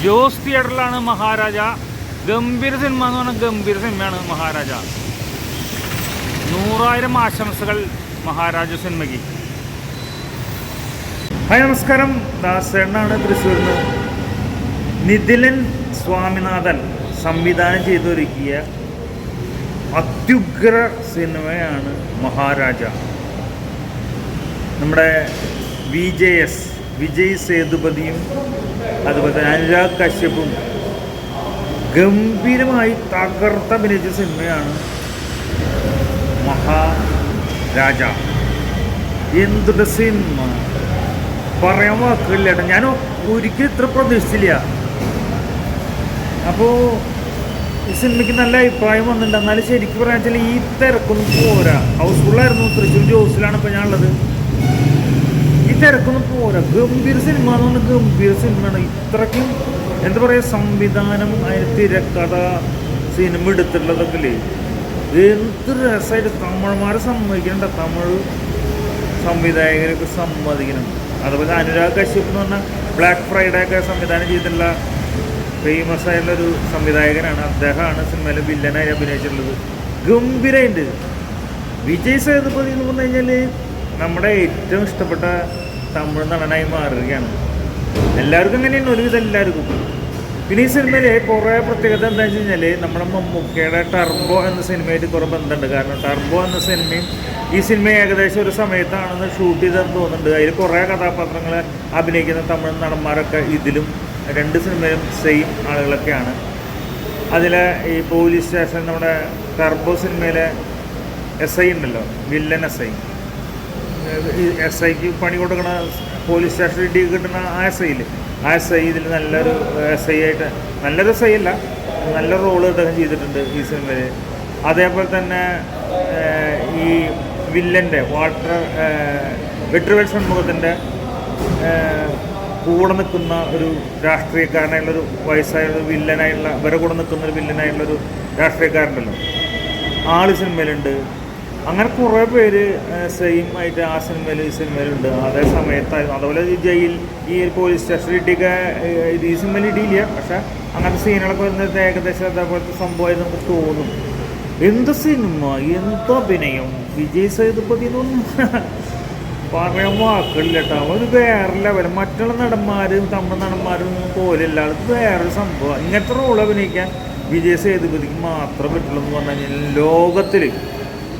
ജോസ് തിയേറ്ററിലാണ് മഹാരാജ. ഗംഭീര സിനിമ എന്ന് പറഞ്ഞാൽ ഗംഭീര സിനിമയാണ് മഹാരാജ. 100,000 ആശംസകൾ മഹാരാജ സിനിമയ്ക്ക്. ഹായ്, നമസ്കാരം. ദാസേണ്ണാണ് തൃശ്ശൂരിൽ നിന്ന്. നിതിലൻ സ്വാമിനാഥൻ സംവിധാനം ചെയ്തൊരുക്കിയ അത്യുഗ്ര സിനിമയാണ് മഹാരാജ. നമ്മുടെ വിജയ് സേതുപതിയും അതുപോലെ തന്നെ അനുരാഗ് കശ്യപും ഗംഭീരമായി തകർത്തഭിനയിച്ച സിനിമയാണ് മഹാരാജ. എന്തൊരു സിനിമ, പറയാൻ വാക്കുകളില്ല കേട്ടോ. ഞാൻ ഒരിക്കലും ഇത്ര പ്രതീക്ഷിച്ചില്ല. അപ്പോൾ ഈ സിനിമയ്ക്ക് നല്ല അഭിപ്രായം വന്നിട്ടുണ്ട്. എന്നാലും ശരിക്കും പറയാൻ വെച്ചാൽ ഈ തിരക്കൊന്നും പോരാ. ഹൗസ്ഫുള്ളായിരുന്നു. തൃശ്ശൂർ ജോസിലാണ് ഇപ്പോൾ ഞാനുള്ളത്. ഈ തിരക്കൊന്നും പോരാ. ഗംഭീര സിനിമ എന്ന് പറഞ്ഞാൽ ഗംഭീര സിനിമയാണ്. ഇത്രയ്ക്കും എന്താ പറയുക, സംവിധാനം, അതിന് തിരക്കഥ, സിനിമ എടുത്തിട്ടുള്ളതൊക്കെ എന്ത് രസമായിട്ട് തമിഴന്മാരെ സമ്മതിക്കുന്നുണ്ട്. തമിഴ് സംവിധായകരൊക്കെ സമ്മതിക്കണം. അതുപോലെ അനുരാഗ് കശ്യപ് എന്ന് പറഞ്ഞാൽ ബ്ലാക്ക് ഫ്രൈഡേ ഒക്കെ സംവിധാനം ചെയ്തിട്ടുള്ള ഫേമസ് ആയിട്ടുള്ളൊരു സംവിധായകനാണ്. അദ്ദേഹമാണ് സിനിമയിൽ വില്ലനായി അഭിനയിച്ചിട്ടുള്ളത്. ഗംഭീരമായിട്ട്. വിജയ് സേതുപതി എന്ന് പറഞ്ഞു കഴിഞ്ഞാൽ നമ്മുടെ ഏറ്റവും ഇഷ്ടപ്പെട്ട തമിഴ് നടനായി മാറുകയാണ്. എല്ലാവർക്കും അങ്ങനെയാണ്, ഒരുവിധം എല്ലാവർക്കും. പിന്നെ ഈ സിനിമയിലെ കുറേ പ്രത്യേകത എന്താണെന്ന് വെച്ച് കഴിഞ്ഞാൽ നമ്മുടെ മമ്മൂക്കയുടെ ടർബോ എന്ന സിനിമയായിട്ട് കുറേ ബന്ധമുണ്ട്. കാരണം ടർബോ എന്ന സിനിമയും ഈ സിനിമ ഏകദേശം ഒരു സമയത്താണെന്ന് ഷൂട്ട് ചെയ്തെന്ന് തോന്നുന്നുണ്ട്. അതിൽ കുറേ കഥാപാത്രങ്ങൾ അഭിനയിക്കുന്ന തമിഴ് നടന്മാരൊക്കെ ഇതിലും 2 സിനിമയിലും സെയിം ആളുകളൊക്കെയാണ്. അതിൽ ഈ പോലീസ് സ്റ്റേഷൻ, നമ്മുടെ ടർബോ സിനിമയിലെ SI ഉണ്ടല്ലോ, വില്ലൻ SIക്ക് പണി കൊടുക്കണ, പോലീസ് സ്റ്റേഷനിൽ ഇടി കിട്ടുന്ന ആ SI ഇതിൽ നല്ലൊരു SI ആയിട്ട്, നല്ലൊരു SI അല്ല, നല്ല റോള് അദ്ദേഹം ചെയ്തിട്ടുണ്ട് ഈ സിനിമയിൽ. അതേപോലെ തന്നെ ഈ വില്ലൻ്റെ വെട്രിവേൽ ഷൺമുഖത്തിൻ്റെ കൂടെ നിൽക്കുന്ന ഒരു രാഷ്ട്രീയക്കാരനായുള്ളൊരു വയസ്സായുള്ള വില്ലനായുള്ള, ഇവരെ കൂടെ നിൽക്കുന്ന ഒരു വില്ലനായിട്ടുള്ളൊരു രാഷ്ട്രീയക്കാരുണ്ടല്ലോ, ആള് സിനിമയിലുണ്ട്. അങ്ങനെ കുറേ പേര് സെയിം ആയിട്ട് ആ സിനിമയിൽ ഈ സിനിമയിലുണ്ട്. അതേ സമയത്തായിരുന്നു. അതുപോലെ ഈ പോലീസ് സ്റ്റേഷൻ ഇടിയൊക്കെ ഈ സിനിമയിൽ ഇടിയില്ല, പക്ഷെ അങ്ങനത്തെ സീനുകളൊക്കെ വരുന്നത് ഏകദേശം അതേപോലത്തെ സംഭവമായിട്ട് നമുക്ക് തോന്നും. എന്ത് സിനിമ, എന്ത് അഭിനയം. വിജയ് സേതുപതി എന്നൊന്നും പറയാൻ വാക്കുകളില്ല കേട്ടോ. ഒരു വേറെ ലെവൽ. മറ്റുള്ള നടന്മാരും തമിഴ് നടന്മാരും പോലെയല്ല, അത് വേറൊരു സംഭവം. ഇങ്ങനത്തെ റോൾ അഭിനയിക്കാൻ വിജയ് സേതുപതിക്ക് മാത്രം പറ്റുള്ളൂ എന്ന് പറഞ്ഞു കഴിഞ്ഞാൽ ലോകത്തിൽ,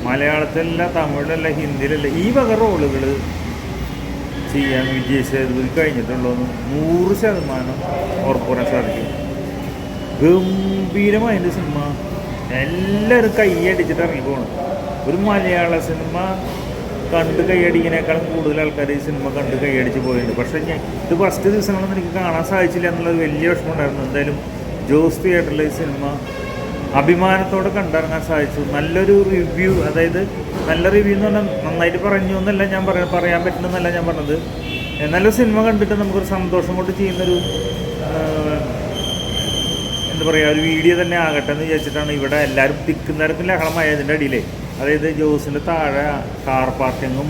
മലയാളത്തിലല്ല, തമിഴിലല്ല, ഹിന്ദിയിലല്ല, ഈ വക റോളുകൾ ചെയ്യാൻ വിജയ് സേതുപതി കഴിഞ്ഞിട്ടുള്ളതെന്ന് 100% ഉറപ്പ് പറയാൻ സാധിക്കും. ഗംഭീരമായതിൻ്റെ സിനിമ. എല്ലാവരും കൈയടിച്ചിട്ട് ഇറങ്ങിപ്പോകണം. ഒരു മലയാള സിനിമ കണ്ട് കൈയടിക്കുന്നതിനേക്കാളും കൂടുതൽ ആൾക്കാർ ഈ സിനിമ കണ്ട് കൈയടിച്ച് പോയിട്ടുണ്ട്. പക്ഷേ ഇത് ഫസ്റ്റ് ദിവസങ്ങളൊന്നും എനിക്ക് കാണാൻ സാധിച്ചില്ല എന്നുള്ളത് വലിയ വിഷമമുണ്ടായിരുന്നു. എന്തായാലും ജോസ് തിയേറ്ററിൽ ഈ സിനിമ അഭിമാനത്തോടെ കണ്ടിറങ്ങാൻ സാധിച്ചു. നല്ലൊരു റിവ്യൂ, അതായത് നല്ല റിവ്യൂ എന്ന് പറഞ്ഞാൽ നന്നായിട്ട് പറഞ്ഞു എന്നല്ല ഞാൻ പറയാൻ പറ്റുന്നതല്ല ഞാൻ പറഞ്ഞത്. നല്ലൊരു സിനിമ കണ്ടിട്ട് നമുക്കൊരു സന്തോഷം കൊണ്ട് ചെയ്യുന്നൊരു എന്താ പറയുക, ഒരു വീഡിയോ തന്നെ ആകട്ടെ എന്ന് വിചാരിച്ചിട്ടാണ്. ഇവിടെ എല്ലാവരും തിക്കുന്നവർക്കും ലഹളമായതിൻ്റെ അടിയിലേ, അതായത് ജോസിൻ്റെ താഴെ കാർ പാർക്കിങ്ങും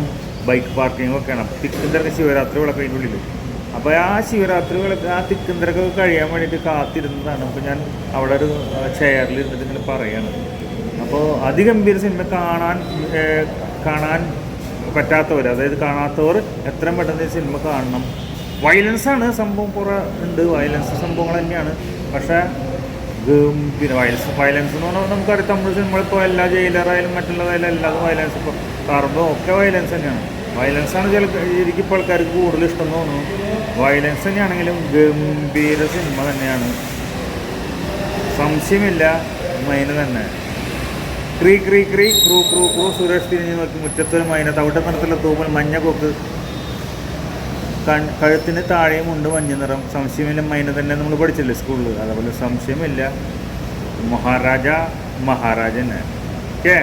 ബൈക്ക് പാർക്കിങ്ങും ഒക്കെയാണ്. തിക്കുന്നവർക്ക് ശിവരാത്രി വിളക്കതിൻ്റെ ഉള്ളിൽ. അപ്പോൾ ആ ശിവരാത്രി വിളക്ക്, ആ തിക്കുന്നവരൊക്കെ കഴിയാൻ വേണ്ടിയിട്ട് കാത്തിരുന്നതാണ്. അപ്പോൾ ഞാൻ അവിടെ ഒരു ചെയറിൽ ഇരുന്നിട്ട് ഇങ്ങനെ പറയുകയാണ്. അപ്പോൾ അതിഗംഭീര സിനിമ കാണാൻ പറ്റാത്തവർ, അതായത് കാണാത്തവർ എത്രയും പെട്ടെന്ന് ഈ സിനിമ കാണണം. വയലൻസാണ് സംഭവം, കുറേ ഉണ്ട്, വയലൻസ് സംഭവങ്ങൾ തന്നെയാണ്. പക്ഷേ ഗംഭീര വയലൻസ് എന്ന് പറഞ്ഞാൽ നമുക്കറിയാം, തമിഴ് സിനിമകളിപ്പോൾ എല്ലാ ജയിലറായാലും മറ്റുള്ളതായാലും എല്ലാതും വയലൻസ്, ഇപ്പോൾ ടർബോ ഒക്കെ വയലൻസ് തന്നെയാണ്. വയലൻസാണ് ശരിക്കും ആൾക്കാർക്ക് കൂടുതൽ ഇഷ്ടം തോന്നുന്നു. വയലൻസ് തന്നെയാണെങ്കിലും ഗംഭീര സിനിമ തന്നെയാണ്, സംശയമില്ല. മൈന തന്നെ ക്രീ ക്രൂ സുരേഷ് തിരിഞ്ഞ് നോക്കി മുറ്റത്തൊരു മൈന, തവിട്ട നിറത്തിലുള്ള തൂവൽ, മഞ്ഞ കൊക്ക്, കഴുത്തിന് താഴെയും ഉണ്ട് മഞ്ഞ നിറം. സംശയമില്ല, മൈന തന്നെ നമ്മൾ പഠിച്ചില്ലേ സ്കൂളിൽ. അതേപോലെ സംശയമില്ല, മഹാരാജ തന്നെ. ഓക്കേ.